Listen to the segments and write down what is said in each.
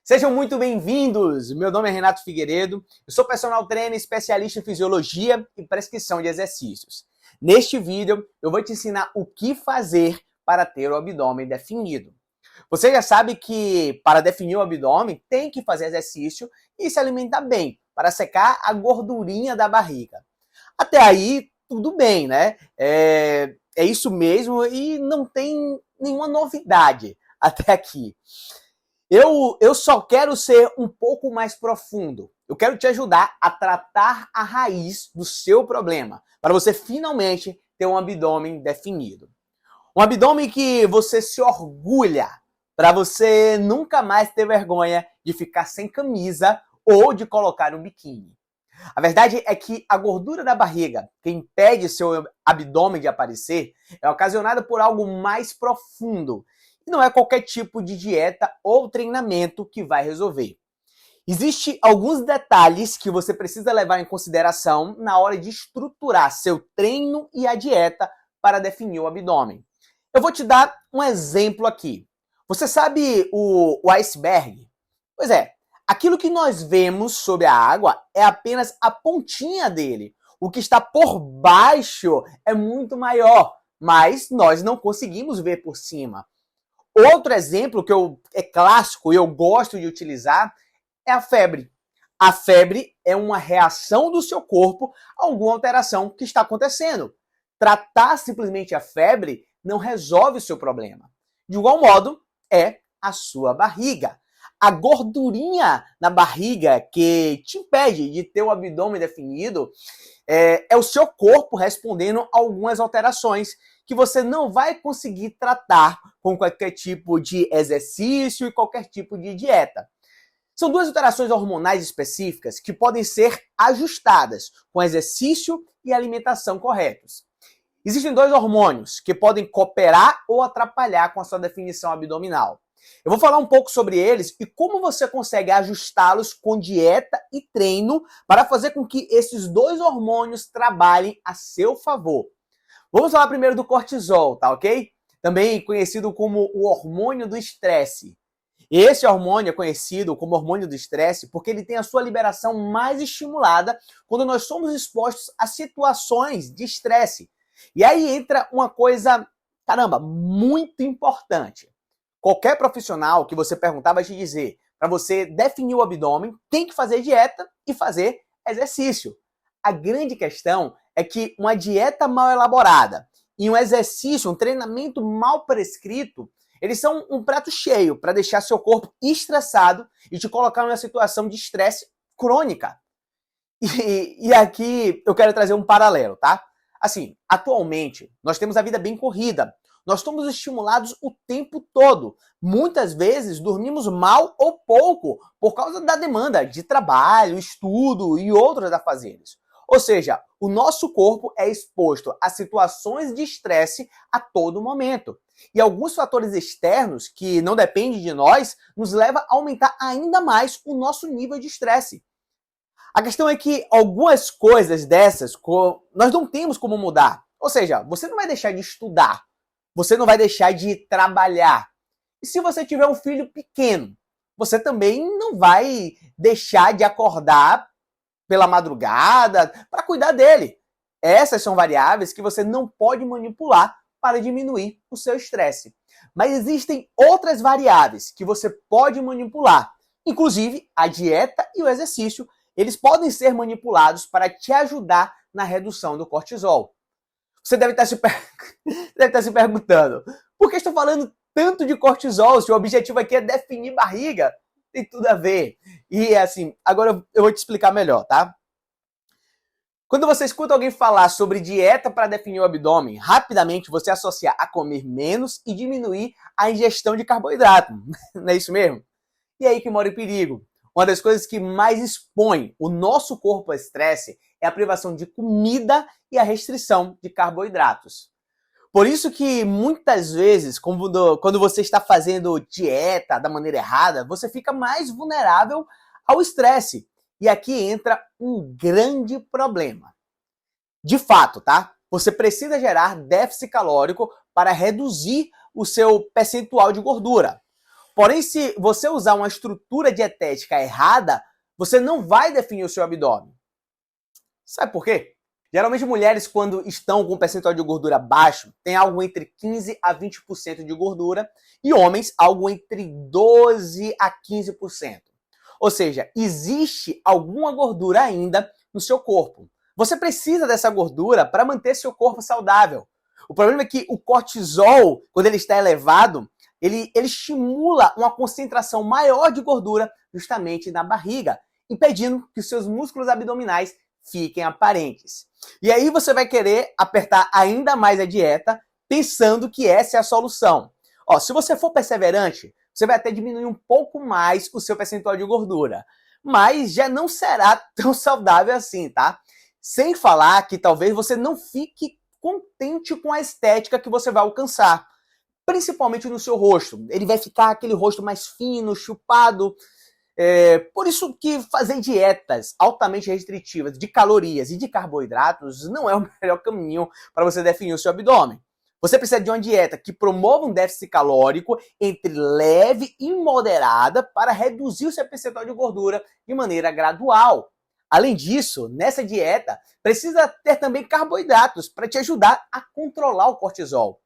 Sejam muito bem-vindos! Meu nome é Renato Figueiredo, eu sou personal trainer especialista em fisiologia e prescrição de exercícios. Neste vídeo, eu vou te ensinar o que fazer para ter o abdômen definido. Você já sabe que para definir o abdômen tem que fazer exercício e se alimentar bem, para secar a gordurinha da barriga. Até aí, tudo bem, né? É isso mesmo e não tem nenhuma novidade até aqui. Eu só quero ser um pouco mais profundo. Eu quero te ajudar a tratar a raiz do seu problema, para você finalmente ter um abdômen definido. Um abdômen que você se orgulha, para você nunca mais ter vergonha de ficar sem camisa ou de colocar um biquíni. A verdade é que a gordura da barriga, que impede seu abdômen de aparecer, é ocasionada por algo mais profundo. E não é qualquer tipo de dieta ou treinamento que vai resolver. Existem alguns detalhes que você precisa levar em consideração na hora de estruturar seu treino e a dieta para definir o abdômen. Eu vou te dar um exemplo aqui. Você sabe o iceberg? Pois é, aquilo que nós vemos sob a água é apenas a pontinha dele. O que está por baixo é muito maior, mas nós não conseguimos ver por cima. Outro exemplo que é clássico e eu gosto de utilizar é a febre. A febre é uma reação do seu corpo a alguma alteração que está acontecendo. Tratar simplesmente a febre não resolve o seu problema. De igual modo, é a sua barriga. A gordurinha na barriga que te impede de ter o abdômen definido é o seu corpo respondendo a algumas alterações que você não vai conseguir tratar com qualquer tipo de exercício e qualquer tipo de dieta. São duas alterações hormonais específicas que podem ser ajustadas com exercício e alimentação corretos. Existem dois hormônios que podem cooperar ou atrapalhar com a sua definição abdominal. Eu vou falar um pouco sobre eles e como você consegue ajustá-los com dieta e treino para fazer com que esses dois hormônios trabalhem a seu favor. Vamos falar primeiro do cortisol, tá ok? Também conhecido como o hormônio do estresse. Esse hormônio é conhecido como hormônio do estresse porque ele tem a sua liberação mais estimulada quando nós somos expostos a situações de estresse. E aí entra uma coisa, caramba, muito importante. Qualquer profissional que você perguntar vai te dizer, para você definir o abdômen, tem que fazer dieta e fazer exercício. A grande questão é que uma dieta mal elaborada e um exercício, um treinamento mal prescrito, eles são um prato cheio para deixar seu corpo estressado e te colocar numa situação de estresse crônica. E aqui eu quero trazer um paralelo, tá? Assim, atualmente, nós temos a vida bem corrida. Nós somos estimulados o tempo todo. Muitas vezes dormimos mal ou pouco por causa da demanda de trabalho, estudo e outros afazeres. Ou seja, o nosso corpo é exposto a situações de estresse a todo momento. E alguns fatores externos, que não dependem de nós, nos levam a aumentar ainda mais o nosso nível de estresse. A questão é que algumas coisas dessas nós não temos como mudar. Ou seja, você não vai deixar de estudar, você não vai deixar de trabalhar. E se você tiver um filho pequeno, você também não vai deixar de acordar pela madrugada para cuidar dele. Essas são variáveis que você não pode manipular para diminuir o seu estresse. Mas existem outras variáveis que você pode manipular, inclusive a dieta e o exercício. Eles podem ser manipulados para te ajudar na redução do cortisol. Você deve estar se perguntando, por que estou falando tanto de cortisol se o objetivo aqui é definir barriga? Tem tudo a ver. E assim, agora eu vou te explicar melhor, tá? Quando você escuta alguém falar sobre dieta para definir o abdômen, rapidamente você associa a comer menos e diminuir a ingestão de carboidrato. Não é isso mesmo? E aí que mora o perigo. Uma das coisas que mais expõe o nosso corpo ao estresse é a privação de comida e a restrição de carboidratos. Por isso que muitas vezes, quando você está fazendo dieta da maneira errada, você fica mais vulnerável ao estresse. E aqui entra um grande problema. De fato, tá? Você precisa gerar déficit calórico para reduzir o seu percentual de gordura. Porém, se você usar uma estrutura dietética errada, você não vai definir o seu abdômen. Sabe por quê? Geralmente mulheres, quando estão com um percentual de gordura baixo, têm algo entre 15 a 20% de gordura e homens algo entre 12 a 15%. Ou seja, existe alguma gordura ainda no seu corpo. Você precisa dessa gordura para manter seu corpo saudável. O problema é que o cortisol, quando ele está elevado, ele estimula uma concentração maior de gordura justamente na barriga, impedindo que os seus músculos abdominais fiquem aparentes. E aí você vai querer apertar ainda mais a dieta, pensando que essa é a solução. Ó, se você for perseverante, você vai até diminuir um pouco mais o seu percentual de gordura, mas já não será tão saudável assim, tá? Sem falar que talvez você não fique contente com a estética que você vai alcançar, principalmente no seu rosto. Ele vai ficar aquele rosto mais fino, chupado. Por isso que fazer dietas altamente restritivas de calorias e de carboidratos não é o melhor caminho para você definir o seu abdômen. Você precisa de uma dieta que promova um déficit calórico entre leve e moderada para reduzir o seu percentual de gordura de maneira gradual. Além disso, nessa dieta, precisa ter também carboidratos para te ajudar a controlar o cortisol.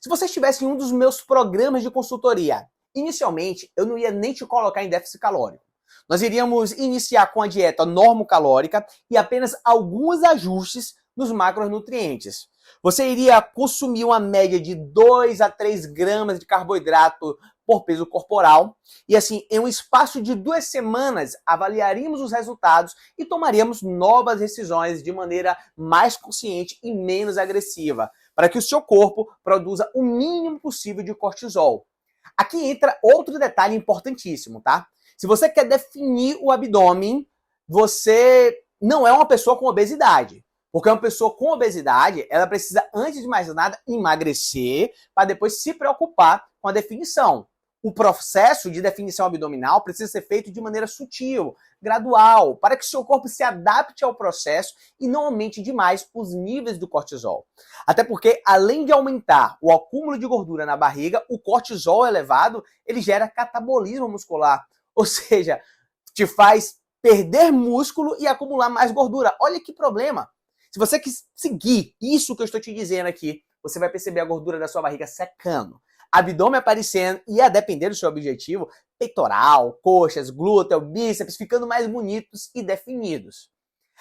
Se você estivesse em um dos meus programas de consultoria, inicialmente eu não ia nem te colocar em déficit calórico. Nós iríamos iniciar com a dieta normocalórica e apenas alguns ajustes nos macronutrientes. Você iria consumir uma média de 2 a 3 gramas de carboidrato por peso corporal. E assim, em um espaço de 2 semanas, avaliaríamos os resultados e tomaríamos novas decisões de maneira mais consciente e menos agressiva, para que o seu corpo produza o mínimo possível de cortisol. Aqui entra outro detalhe importantíssimo, tá? Se você quer definir o abdômen, você não é uma pessoa com obesidade. Porque uma pessoa com obesidade, ela precisa, antes de mais nada, emagrecer para depois se preocupar com a definição. O processo de definição abdominal precisa ser feito de maneira sutil, gradual, para que o seu corpo se adapte ao processo e não aumente demais os níveis do cortisol. Até porque, além de aumentar o acúmulo de gordura na barriga, o cortisol elevado, ele gera catabolismo muscular, ou seja, te faz perder músculo e acumular mais gordura. Olha que problema! Se você seguir isso que eu estou te dizendo aqui, você vai perceber a gordura da sua barriga secando, abdômen aparecendo e, a depender do seu objetivo, peitoral, coxas, glúteo, bíceps ficando mais bonitos e definidos.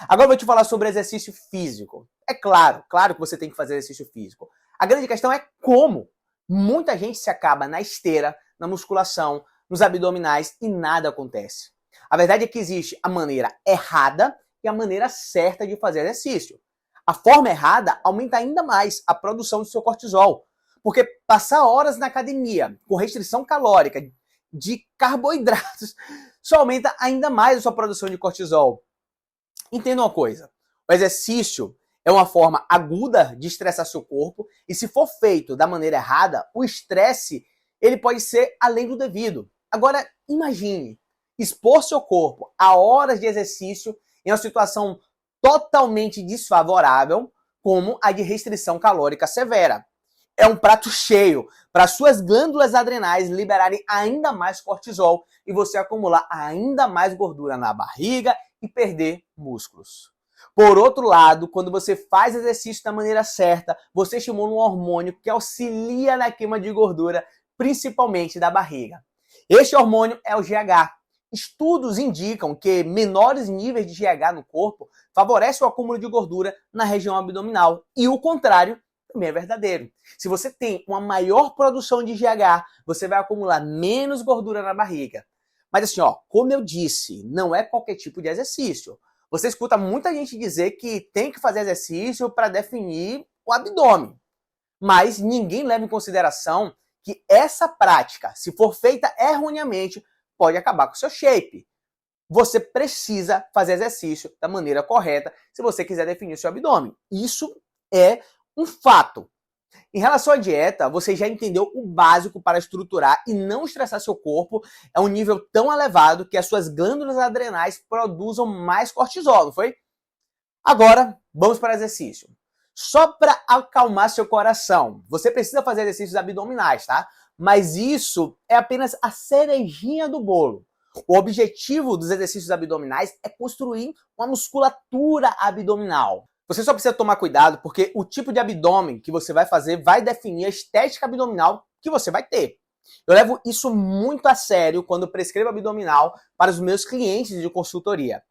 Agora eu vou te falar sobre exercício físico. É claro que você tem que fazer exercício físico. A grande questão é como. Muita gente se acaba na esteira, na musculação, nos abdominais e nada acontece. A verdade é que existe a maneira errada e a maneira certa de fazer exercício. A forma errada aumenta ainda mais a produção do seu cortisol, porque passar horas na academia com restrição calórica de carboidratos só aumenta ainda mais a sua produção de cortisol. Entenda uma coisa, o exercício é uma forma aguda de estressar seu corpo e, se for feito da maneira errada, o estresse ele pode ser além do devido. Agora, imagine expor seu corpo a horas de exercício em uma situação totalmente desfavorável, como a de restrição calórica severa. É um prato cheio para suas glândulas adrenais liberarem ainda mais cortisol e você acumular ainda mais gordura na barriga e perder músculos. Por outro lado, quando você faz exercício da maneira certa, você estimula um hormônio que auxilia na queima de gordura, principalmente da barriga. Este hormônio é o GH. Estudos indicam que menores níveis de GH no corpo favorecem o acúmulo de gordura na região abdominal. E o contrário também é verdadeiro. Se você tem uma maior produção de GH, você vai acumular menos gordura na barriga. Mas assim, como eu disse, não é qualquer tipo de exercício. Você escuta muita gente dizer que tem que fazer exercício para definir o abdômen. Mas ninguém leva em consideração que essa prática, se for feita erroneamente, pode acabar com o seu shape. Você precisa fazer exercício da maneira correta se você quiser definir o seu abdômen. Isso é um fato. Em relação à dieta, você já entendeu o básico para estruturar e não estressar seu corpo a um nível tão elevado que as suas glândulas adrenais produzam mais cortisol, não foi? Agora, vamos para o exercício. Só para acalmar seu coração, você precisa fazer exercícios abdominais, tá? mas isso é apenas a cerejinha do bolo. O objetivo dos exercícios abdominais é construir uma musculatura abdominal. Você só precisa tomar cuidado porque o tipo de abdômen que você vai fazer vai definir a estética abdominal que você vai ter. Eu levo isso muito a sério quando prescrevo abdominal para os meus clientes de consultoria.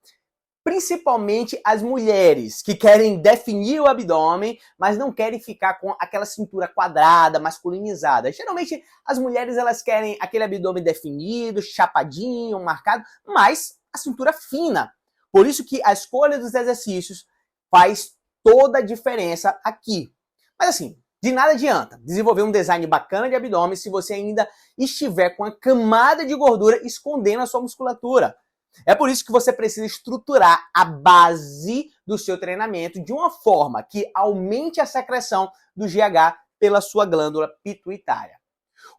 Principalmente as mulheres que querem definir o abdômen, mas não querem ficar com aquela cintura quadrada, masculinizada. Geralmente as mulheres elas querem aquele abdômen definido, chapadinho, marcado, mas a cintura fina. Por isso que a escolha dos exercícios faz toda a diferença aqui. Mas assim, de nada adianta desenvolver um design bacana de abdômen se você ainda estiver com a camada de gordura escondendo a sua musculatura. É por isso que você precisa estruturar a base do seu treinamento de uma forma que aumente a secreção do GH pela sua glândula pituitária.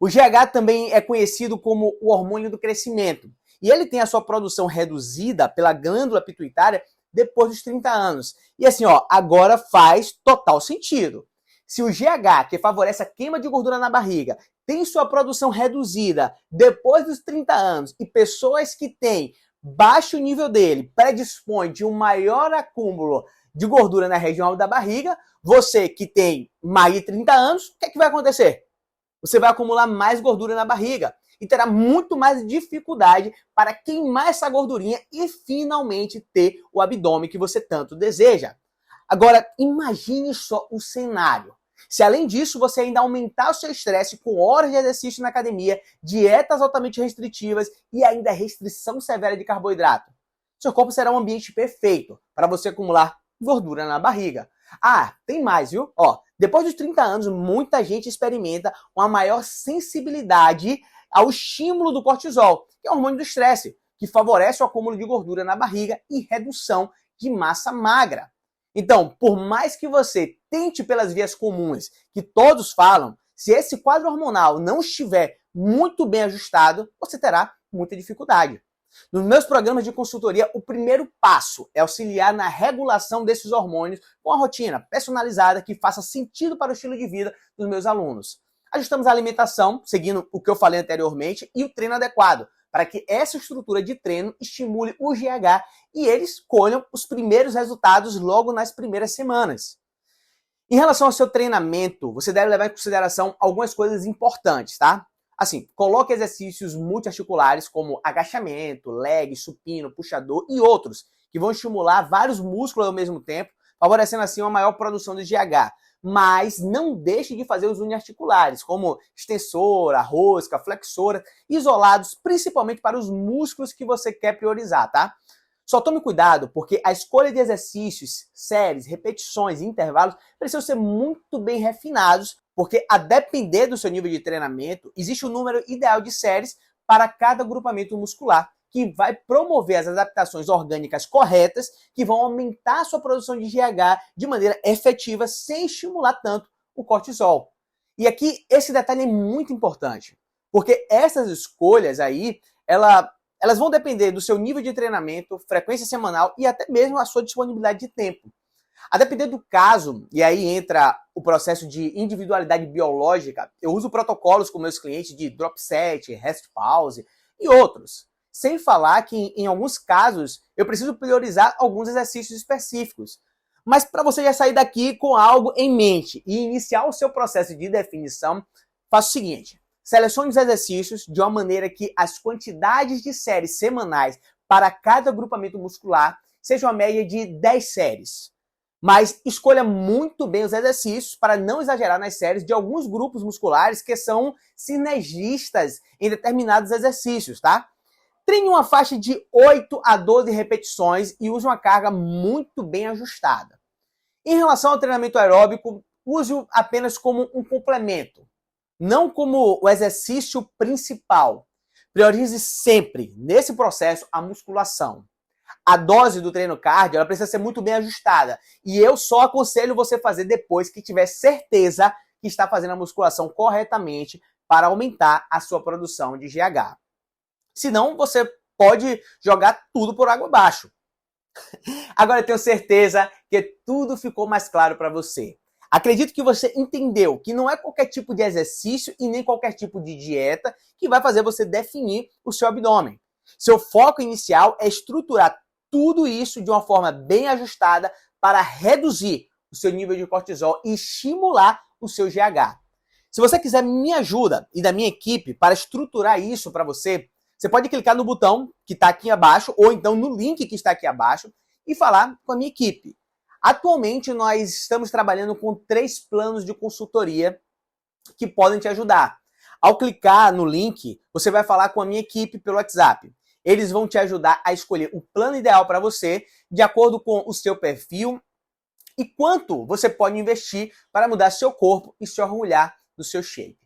O GH também é conhecido como o hormônio do crescimento e ele tem a sua produção reduzida pela glândula pituitária depois dos 30 anos. E assim, agora faz total sentido. Se o GH, que favorece a queima de gordura na barriga, tem sua produção reduzida depois dos 30 anos e pessoas que têm baixo nível dele predispõe de um maior acúmulo de gordura na região da barriga, você que tem mais de 30 anos, o que é que vai acontecer? Você vai acumular mais gordura na barriga e terá muito mais dificuldade para queimar essa gordurinha e finalmente ter o abdômen que você tanto deseja. Agora, imagine só o cenário. Se além disso você ainda aumentar o seu estresse com horas de exercício na academia, dietas altamente restritivas e ainda restrição severa de carboidrato, seu corpo será um ambiente perfeito para você acumular gordura na barriga. Ah, tem mais, viu? Depois dos 30 anos, muita gente experimenta uma maior sensibilidade ao estímulo do cortisol, que é o hormônio do estresse, que favorece o acúmulo de gordura na barriga e redução de massa magra. Então, por mais que você tente pelas vias comuns que todos falam, se esse quadro hormonal não estiver muito bem ajustado, você terá muita dificuldade. Nos meus programas de consultoria, o primeiro passo é auxiliar na regulação desses hormônios com uma rotina personalizada que faça sentido para o estilo de vida dos meus alunos. Ajustamos a alimentação, seguindo o que eu falei anteriormente, e o treino adequado, para que essa estrutura de treino estimule o GH e eles colham os primeiros resultados logo nas primeiras semanas. Em relação ao seu treinamento, você deve levar em consideração algumas coisas importantes, tá? Assim, coloque exercícios multiarticulares como agachamento, leg, supino, puxador e outros, que vão estimular vários músculos ao mesmo tempo, favorecendo assim uma maior produção de GH. Mas não deixe de fazer os uniarticulares, como extensora, rosca, flexora, isolados principalmente para os músculos que você quer priorizar, tá? Só tome cuidado, porque a escolha de exercícios, séries, repetições e intervalos precisam ser muito bem refinados, porque a depender do seu nível de treinamento, existe um número ideal de séries para cada agrupamento muscular, que vai promover as adaptações orgânicas corretas, que vão aumentar a sua produção de GH de maneira efetiva, sem estimular tanto o cortisol. E aqui, esse detalhe é muito importante, porque essas escolhas aí, elas vão depender do seu nível de treinamento, frequência semanal e até mesmo a sua disponibilidade de tempo. A depender do caso, e aí entra o processo de individualidade biológica, eu uso protocolos com meus clientes de drop set, rest pause e outros. Sem falar que, em alguns casos, eu preciso priorizar alguns exercícios específicos. Mas para você já sair daqui com algo em mente e iniciar o seu processo de definição, faça o seguinte. Selecione os exercícios de uma maneira que as quantidades de séries semanais para cada agrupamento muscular sejam a média de 10 séries. Mas escolha muito bem os exercícios para não exagerar nas séries de alguns grupos musculares que são sinergistas em determinados exercícios, tá? Treine uma faixa de 8 a 12 repetições e use uma carga muito bem ajustada. Em relação ao treinamento aeróbico, use-o apenas como um complemento, não como o exercício principal. Priorize sempre, nesse processo, a musculação. A dose do treino cardio ela precisa ser muito bem ajustada. E eu só aconselho você fazer depois que tiver certeza que está fazendo a musculação corretamente para aumentar a sua produção de GH. Senão, você pode jogar tudo por água abaixo. Agora eu tenho certeza que tudo ficou mais claro para você. Acredito que você entendeu que não é qualquer tipo de exercício e nem qualquer tipo de dieta que vai fazer você definir o seu abdômen. Seu foco inicial é estruturar tudo isso de uma forma bem ajustada para reduzir o seu nível de cortisol e estimular o seu GH. Se você quiser minha ajuda e da minha equipe para estruturar isso para você, você pode clicar no botão que está aqui abaixo ou então no link que está aqui abaixo e falar com a minha equipe. Atualmente, nós estamos trabalhando com 3 planos de consultoria que podem te ajudar. Ao clicar no link, você vai falar com a minha equipe pelo WhatsApp. Eles vão te ajudar a escolher o plano ideal para você, de acordo com o seu perfil e quanto você pode investir para mudar seu corpo e se orgulhar do seu shape.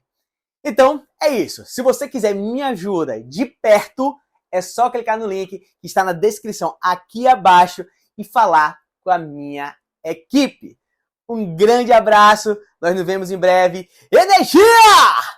Então, é isso. Se você quiser minha ajuda de perto, é só clicar no link que está na descrição aqui abaixo e falar com a minha equipe. Um grande abraço, nós nos vemos em breve. Energia!